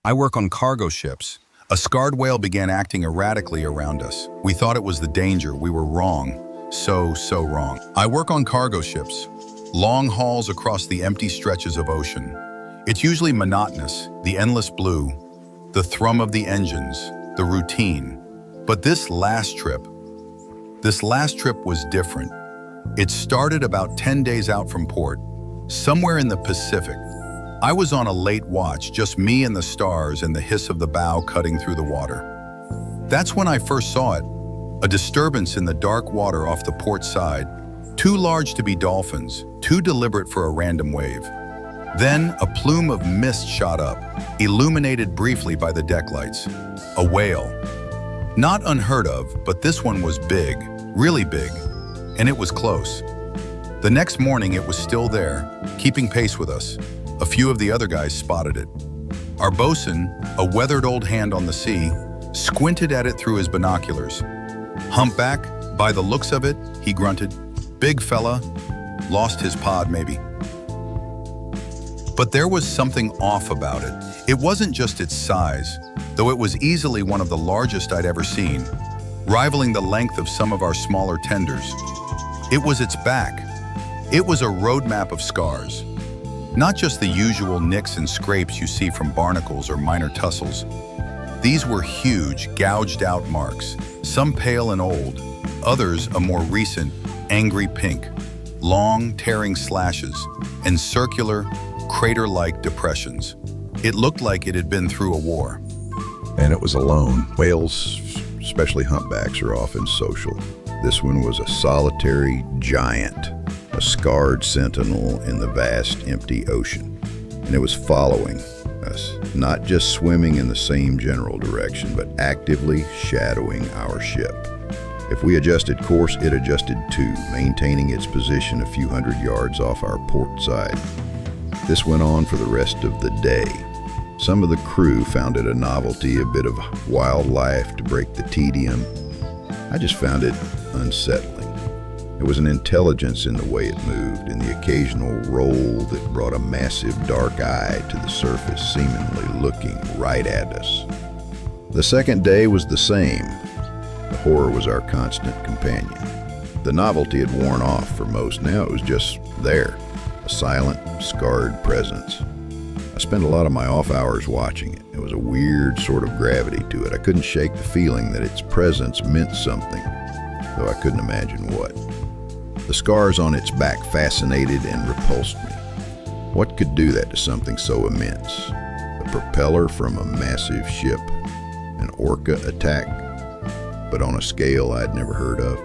I work on cargo ships. A scarred whale began acting erratically around us. We thought it was the danger. We were wrong. So wrong. I work on cargo ships. Long hauls across the empty stretches of ocean. It's usually monotonous, the endless blue, the thrum of the engines, the routine. But this last trip was different. It started about 10 days out from port, somewhere in the Pacific. I was on a late watch, just me and the stars and the hiss of the bow cutting through the water. That's when I first saw it, a disturbance in the dark water off the port side, too large to be dolphins, too deliberate for a random wave. Then a plume of mist shot up, illuminated briefly by the deck lights. A whale. Not unheard of, but this one was big, really big, and it was close. The next morning it was still there, keeping pace with us. A few of the other guys spotted it. Our bosun, a weathered old hand on the sea, squinted at it through his binoculars. Humpback, by the looks of it, he grunted. Big fella, lost his pod maybe. But there was something off about it. It wasn't just its size, though it was easily one of the largest I'd ever seen, rivaling the length of some of our smaller tenders. It was its back. It was a roadmap of scars. Not just the usual nicks and scrapes you see from barnacles or minor tussles. These were huge, gouged-out marks, some pale and old, others a more recent, angry pink, long, tearing slashes, and circular, crater-like depressions. It looked like it had been through a war. And it was alone. Whales, especially humpbacks, are often social. This one was a solitary giant, a scarred sentinel in the vast, empty ocean. And it was following us, not just swimming in the same general direction, but actively shadowing our ship. If we adjusted course, it adjusted too, maintaining its position a few hundred yards off our port side. This went on for the rest of the day. Some of the crew found it a novelty, a bit of wildlife to break the tedium. I just found it unsettling. There was an intelligence in the way it moved, in the occasional roll that brought a massive dark eye to the surface, seemingly looking right at us. The second day was the same. The horror was our constant companion. The novelty had worn off for most. Now it was just there, a silent, scarred presence. I spent a lot of my off hours watching it. There was a weird sort of gravity to it. I couldn't shake the feeling that its presence meant something, though I couldn't imagine what. The scars on its back fascinated and repulsed me. What could do that to something so immense? A propeller from a massive ship, an orca attack, but on a scale I'd never heard of.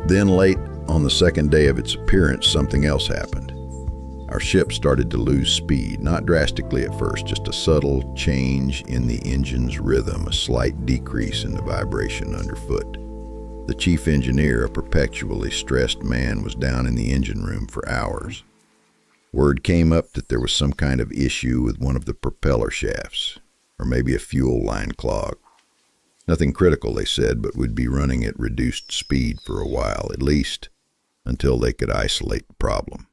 Then late on the second day of its appearance, something else happened. Our ship started to lose speed, not drastically at first, just a subtle change in the engine's rhythm, a slight decrease in the vibration underfoot. The chief engineer, a perpetually stressed man, was down in the engine room for hours. Word came up that there was some kind of issue with one of the propeller shafts, or maybe a fuel line clog. Nothing critical, they said, but would be running at reduced speed for a while, at least until they could isolate the problem.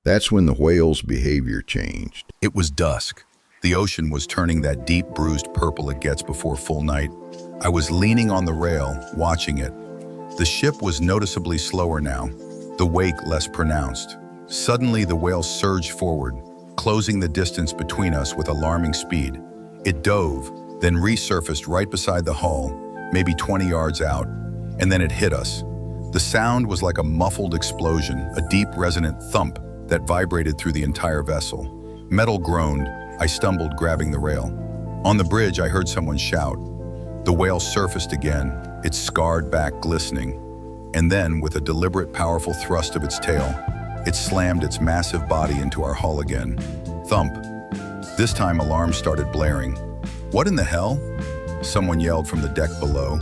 That's when the whale's behavior changed. It was dusk. The ocean was turning that deep, bruised purple it gets before full night. I was leaning on the rail, watching it. The ship was noticeably slower now, the wake less pronounced. Suddenly, the whale surged forward, closing the distance between us with alarming speed. It dove, then resurfaced right beside the hull, maybe 20 yards out, and then it hit us. The sound was like a muffled explosion, a deep, resonant thump that vibrated through the entire vessel. Metal groaned. I stumbled, grabbing the rail. On the bridge, I heard someone shout. The whale surfaced again, its scarred back glistening, and then, with a deliberate, powerful thrust of its tail, it slammed its massive body into our hull again. Thump. This time, alarms started blaring. What in the hell? Someone yelled from the deck below.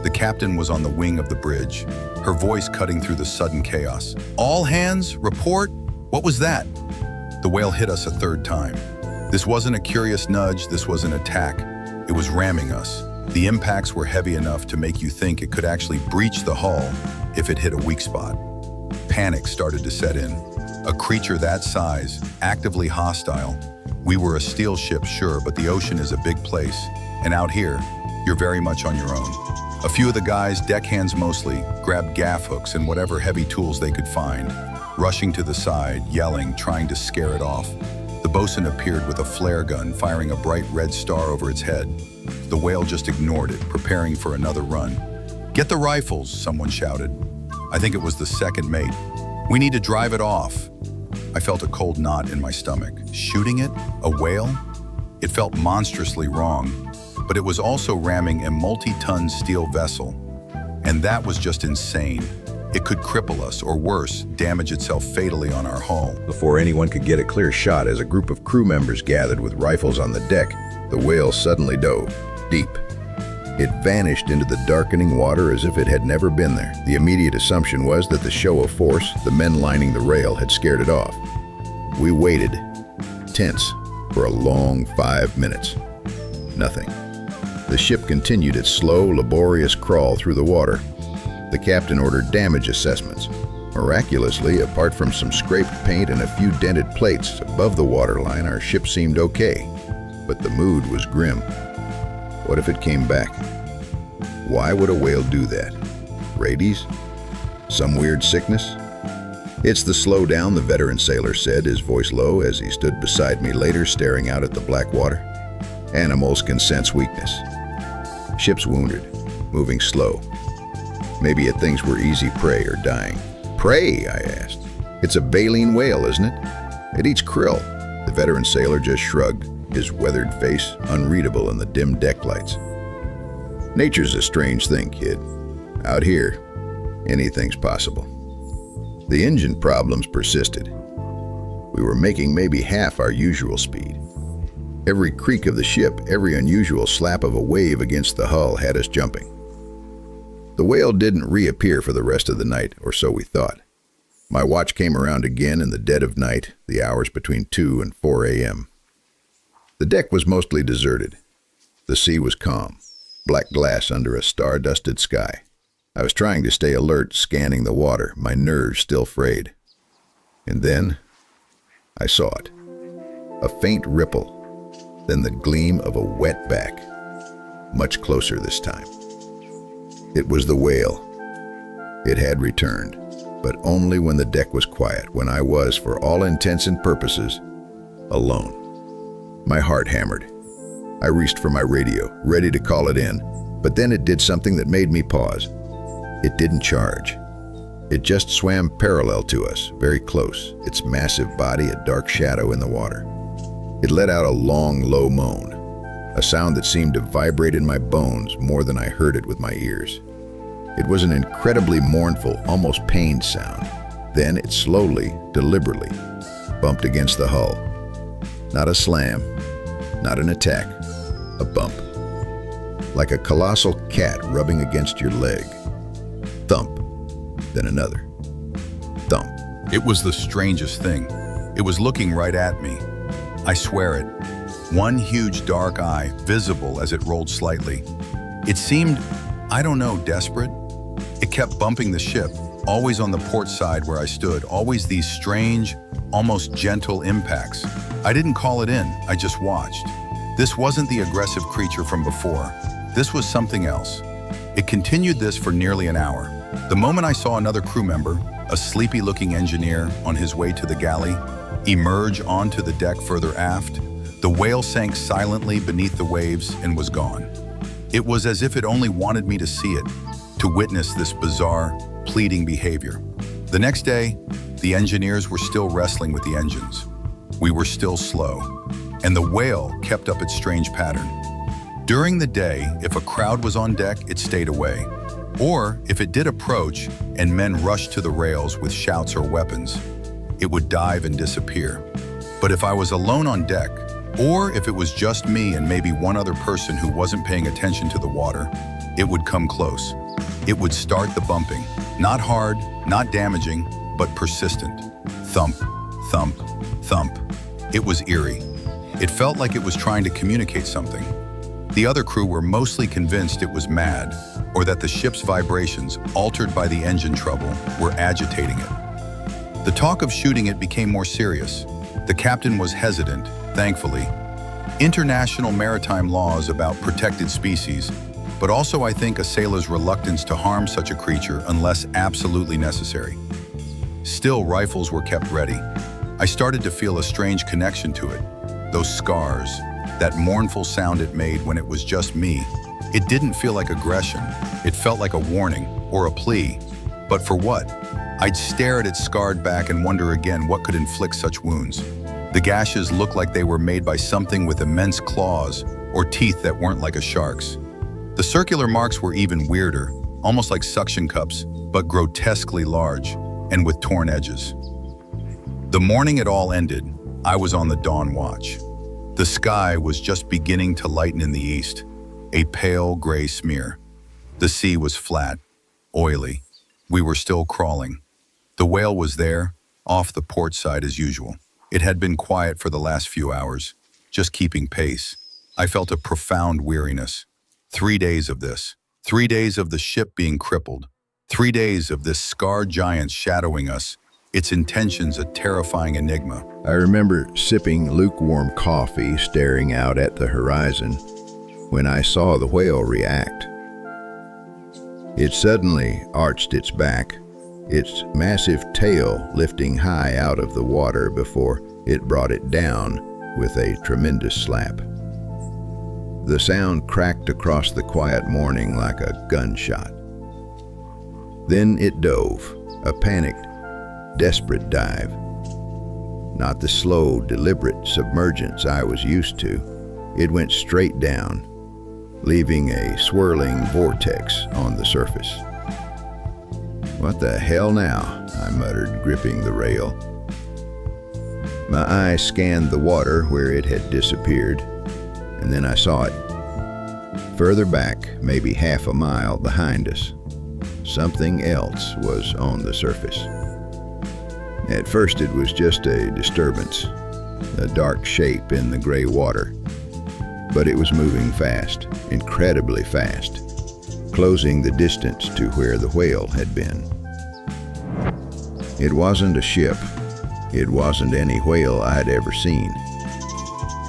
The captain was on the wing of the bridge, her voice cutting through the sudden chaos. All hands, report. What was that? The whale hit us a third time. This wasn't a curious nudge, this was an attack. It was ramming us. The impacts were heavy enough to make you think it could actually breach the hull if it hit a weak spot. Panic started to set in. A creature that size, actively hostile. We were a steel ship, sure, but the ocean is a big place. And out here, you're very much on your own. A few of the guys, deckhands mostly, grabbed gaff hooks and whatever heavy tools they could find, rushing to the side, yelling, trying to scare it off. The bosun appeared with a flare gun, firing a bright red star over its head. The whale just ignored it, preparing for another run. "Get the rifles," someone shouted. I think it was the second mate. "We need to drive it off." I felt a cold knot in my stomach. Shooting it? A whale? It felt monstrously wrong, but it was also ramming a multi-ton steel vessel. And that was just insane. It could cripple us, or worse, damage itself fatally on our hull. Before anyone could get a clear shot, as a group of crew members gathered with rifles on the deck, the whale suddenly dove deep. It vanished into the darkening water as if it had never been there. The immediate assumption was that the show of force, the men lining the rail, had scared it off. We waited, tense, for a long 5 minutes. Nothing. The ship continued its slow, laborious crawl through the water. The captain ordered damage assessments. Miraculously, apart from some scraped paint and a few dented plates above the waterline, our ship seemed okay. But the mood was grim. What if it came back? Why would a whale do that? Rabies? Some weird sickness? "It's the slow down," the veteran sailor said, his voice low, as he stood beside me later staring out at the black water. "Animals can sense weakness. Ship's wounded, moving slow. Maybe it thinks we're easy prey or dying." "Prey?" I asked. "It's a baleen whale, isn't it? It eats krill." The veteran sailor just shrugged, his weathered face unreadable in the dim deck lights. "Nature's a strange thing, kid. Out here, anything's possible." The engine problems persisted. We were making maybe half our usual speed. Every creak of the ship, every unusual slap of a wave against the hull had us jumping. The whale didn't reappear for the rest of the night, or so we thought. My watch came around again in the dead of night, the hours between 2 and 4 a.m. The deck was mostly deserted. The sea was calm, black glass under a star-dusted sky. I was trying to stay alert, scanning the water, my nerves still frayed. And then, I saw it. A faint ripple, then the gleam of a wet back, much closer this time. It was the whale. It had returned, but only when the deck was quiet, when I was, for all intents and purposes, alone. My heart hammered. I reached for my radio, ready to call it in, but then it did something that made me pause. It didn't charge. It just swam parallel to us, very close, its massive body a dark shadow in the water. It let out a long, low moan, a sound that seemed to vibrate in my bones more than I heard it with my ears. It was an incredibly mournful, almost pained sound. Then it slowly, deliberately, bumped against the hull. Not a slam, not an attack, a bump. Like a colossal cat rubbing against your leg. Thump, then another. Thump. It was the strangest thing. It was looking right at me. I swear it. One huge dark eye, visible as it rolled slightly. It seemed, I don't know, desperate. It kept bumping the ship, always on the port side where I stood, always these strange, almost gentle impacts. I didn't call it in, I just watched. This wasn't the aggressive creature from before. This was something else. It continued this for nearly an hour. The moment I saw another crew member, a sleepy-looking engineer on his way to the galley, emerge onto the deck further aft, the whale sank silently beneath the waves and was gone. It was as if it only wanted me to see it, to witness this bizarre, pleading behavior. The next day, the engineers were still wrestling with the engines. We were still slow, and the whale kept up its strange pattern. During the day, if a crowd was on deck, it stayed away. Or if it did approach and men rushed to the rails with shouts or weapons, it would dive and disappear. But if I was alone on deck, or if it was just me and maybe one other person who wasn't paying attention to the water, it would come close. It would start the bumping. Not hard, not damaging, but persistent. Thump, thump, thump. It was eerie. It felt like it was trying to communicate something. The other crew were mostly convinced it was mad, or that the ship's vibrations, altered by the engine trouble, were agitating it. The talk of shooting it became more serious. The captain was hesitant, thankfully. International maritime laws about protected species, but also I think a sailor's reluctance to harm such a creature unless absolutely necessary. Still, rifles were kept ready. I started to feel a strange connection to it. Those scars, that mournful sound it made when it was just me. It didn't feel like aggression. It felt like a warning or a plea. But for what? I'd stare at its scarred back and wonder again what could inflict such wounds. The gashes looked like they were made by something with immense claws or teeth that weren't like a shark's. The circular marks were even weirder, almost like suction cups, but grotesquely large and with torn edges. The morning it all ended, I was on the dawn watch. The sky was just beginning to lighten in the east, a pale gray smear. The sea was flat, oily. We were still crawling. The whale was there, off the port side as usual. It had been quiet for the last few hours, just keeping pace. I felt a profound weariness. 3 days of this. 3 days of the ship being crippled. 3 days of this scarred giant shadowing us, its intentions a terrifying enigma. I remember sipping lukewarm coffee, staring out at the horizon, when I saw the whale react. It suddenly arched its back, its massive tail lifting high out of the water before it brought it down with a tremendous slap. The sound cracked across the quiet morning like a gunshot. Then it dove, a panicked, desperate dive. Not the slow, deliberate submergence I was used to. It went straight down, leaving a swirling vortex on the surface. "What the hell now?" I muttered, gripping the rail. My eyes scanned the water where it had disappeared, and then I saw it. Further back, maybe half a mile behind us, something else was on the surface. At first it was just a disturbance, a dark shape in the gray water. But it was moving fast, incredibly fast, closing the distance to where the whale had been. It wasn't a ship. It wasn't any whale I'd ever seen.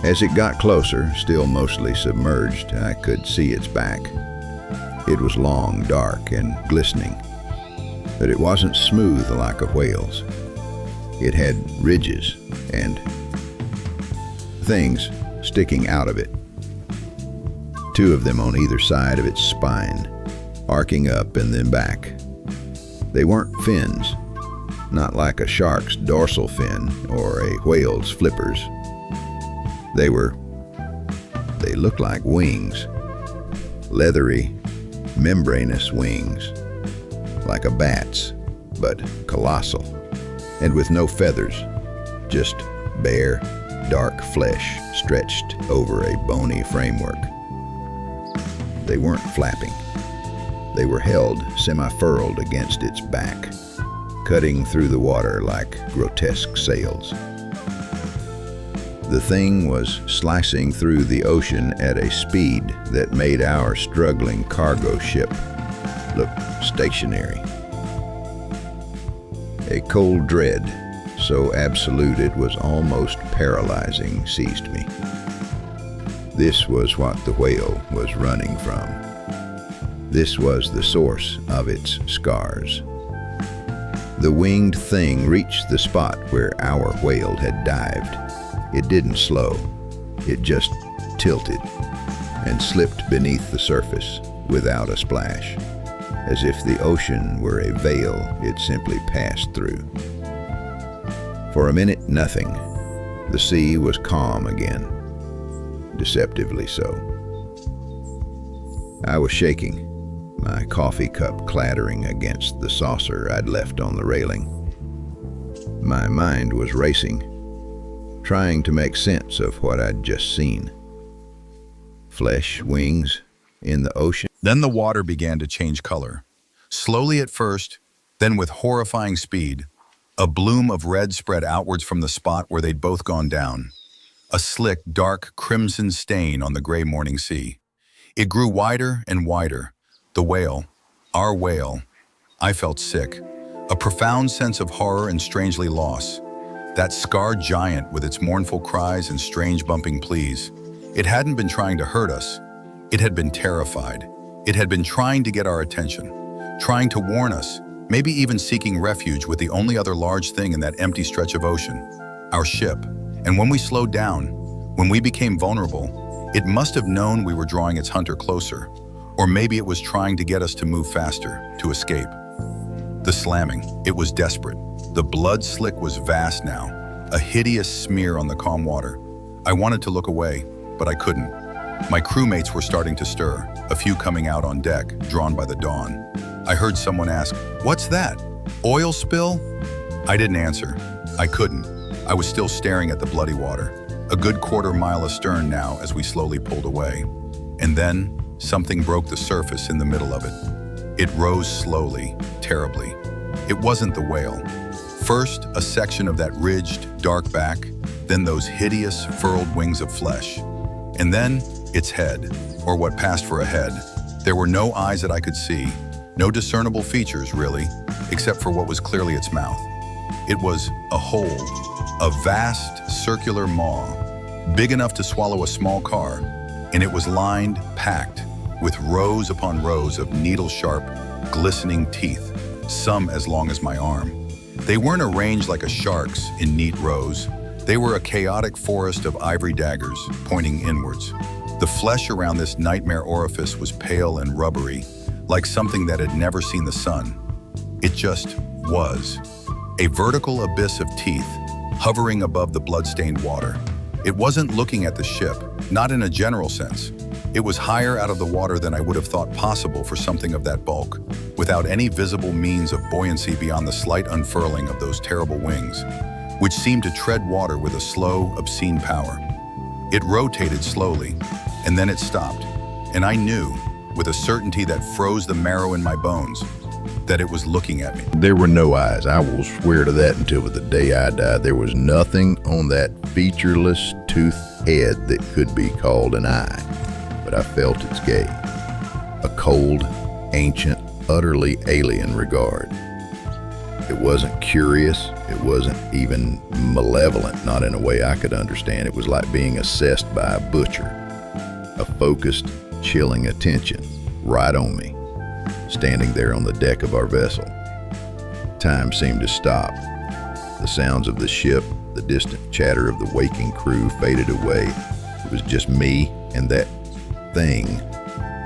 As it got closer, still mostly submerged, I could see its back. It was long, dark, and glistening, but it wasn't smooth like a whale's. It had ridges and things sticking out of it. 2 of them on either side of its spine, arcing up and then back. They weren't fins, not like a shark's dorsal fin or a whale's flippers. They looked like wings, leathery, membranous wings, like a bat's, but colossal, and with no feathers, just bare, dark flesh stretched over a bony framework. They weren't flapping. They were held semi-furled against its back, cutting through the water like grotesque sails. The thing was slicing through the ocean at a speed that made our struggling cargo ship look stationary. A cold dread, so absolute it was almost paralyzing, seized me. This was what the whale was running from. This was the source of its scars. The winged thing reached the spot where our whale had dived. It didn't slow. It just tilted and slipped beneath the surface without a splash, as if the ocean were a veil it simply passed through. For a minute, nothing. The sea was calm again, deceptively so. I was shaking, my coffee cup clattering against the saucer I'd left on the railing. My mind was racing, trying to make sense of what I'd just seen. Flesh, wings, in the ocean. Then the water began to change color. Slowly at first, then with horrifying speed. A bloom of red spread outwards from the spot where they'd both gone down. A slick, dark, crimson stain on the gray morning sea. It grew wider and wider. The whale, our whale. I felt sick. A profound sense of horror and strangely loss. That scarred giant with its mournful cries and strange bumping pleas. It hadn't been trying to hurt us. It had been terrified. It had been trying to get our attention, trying to warn us, maybe even seeking refuge with the only other large thing in that empty stretch of ocean, our ship. And when we slowed down, when we became vulnerable, it must have known we were drawing its hunter closer, or maybe it was trying to get us to move faster, to escape. The slamming, it was desperate. The blood slick was vast now, a hideous smear on the calm water. I wanted to look away, but I couldn't. My crewmates were starting to stir, a few coming out on deck, drawn by the dawn. I heard someone ask, "What's that? Oil spill?" I didn't answer. I couldn't. I was still staring at the bloody water, a good quarter-mile astern now as we slowly pulled away. And then, something broke the surface in the middle of it. It rose slowly, terribly. It wasn't the whale. First, a section of that ridged, dark back, then those hideous, furrowed wings of flesh. And then, its head, or what passed for a head. There were no eyes that I could see, no discernible features, really, except for what was clearly its mouth. It was a hole, a vast, circular maw, big enough to swallow a small car, and it was lined, packed, with rows upon rows of needle-sharp, glistening teeth, some as long as my arm. They weren't arranged like a shark's in neat rows. They were a chaotic forest of ivory daggers pointing inwards. The flesh around this nightmare orifice was pale and rubbery, like something that had never seen the sun. It just was. A vertical abyss of teeth, hovering above the blood-stained water. It wasn't looking at the ship, not in a general sense. It was higher out of the water than I would have thought possible for something of that bulk, without any visible means of buoyancy beyond the slight unfurling of those terrible wings, which seemed to tread water with a slow, obscene power. It rotated slowly, and then it stopped, and I knew, with a certainty that froze the marrow in my bones, that it was looking at me. There were no eyes. I will swear to that until the day I die. There was nothing on that featureless toothed head that could be called an eye. But I felt its gaze, a cold, ancient, utterly alien regard. It wasn't curious, it wasn't even malevolent, not in a way I could understand. It was like being assessed by a butcher, a focused, chilling attention, right on me, standing there on the deck of our vessel. Time seemed to stop. The sounds of the ship, the distant chatter of the waking crew faded away. It was just me and that thing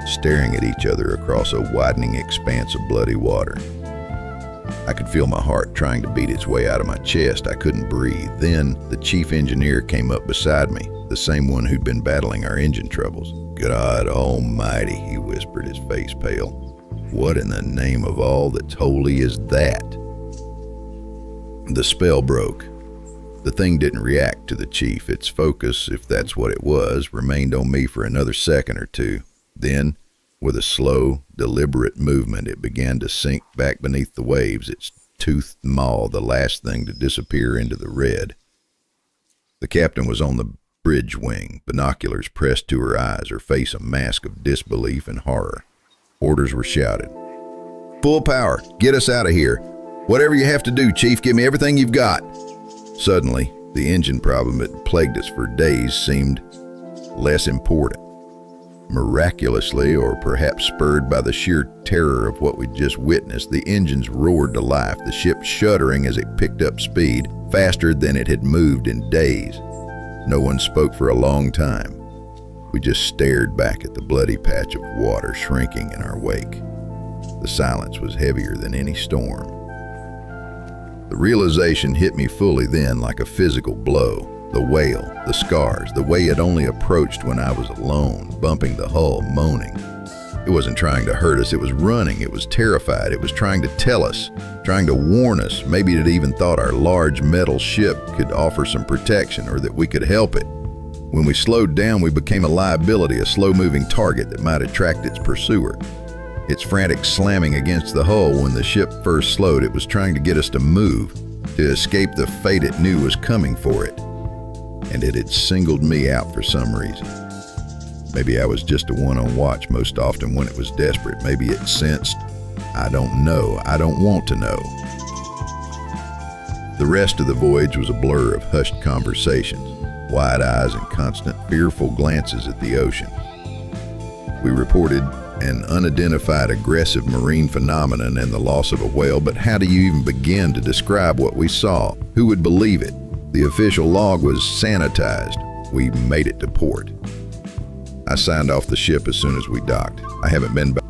staring at each other across a widening expanse of bloody water. I could feel my heart trying to beat its way out of my chest. I couldn't breathe. Then the chief engineer came up beside me, the same one who'd been battling our engine troubles. "God almighty," he whispered, his face pale. "What in the name of all that's holy is that?" The spell broke. The thing didn't react to the chief. Its focus, if that's what it was, remained on me for another second or two. Then, with a slow, deliberate movement, it began to sink back beneath the waves, its toothed maw the last thing to disappear into the red. The captain was on the bridge wing, binoculars pressed to her eyes, her face a mask of disbelief and horror. Orders were shouted. "Full power, get us out of here. Whatever you have to do, Chief, give me everything you've got." Suddenly, the engine problem that plagued us for days seemed less important. Miraculously, or perhaps spurred by the sheer terror of what we'd just witnessed, the engines roared to life, the ship shuddering as it picked up speed, faster than it had moved in days. No one spoke for a long time. We just stared back at the bloody patch of water shrinking in our wake. The silence was heavier than any storm. The realization hit me fully then, like a physical blow. The whale, the scars, the way it only approached when I was alone, bumping the hull, moaning. It wasn't trying to hurt us, it was running, it was terrified, it was trying to tell us, trying to warn us. Maybe it even thought our large metal ship could offer some protection or that we could help it. When we slowed down, we became a liability, a slow-moving target that might attract its pursuer. Its frantic slamming against the hull when the ship first slowed, it was trying to get us to move, to escape the fate it knew was coming for it. And it had singled me out for some reason. Maybe I was just a one on watch most often when it was desperate. Maybe it sensed, I don't know, I don't want to know. The The rest of the voyage was a blur of hushed conversations, wide eyes and constant fearful glances at the ocean. We reported an unidentified aggressive marine phenomenon and the loss of a whale, but how do you even begin to describe what we saw? Who would believe it? The official log was sanitized. We made it to port. I signed off the ship as soon as we docked. I haven't been back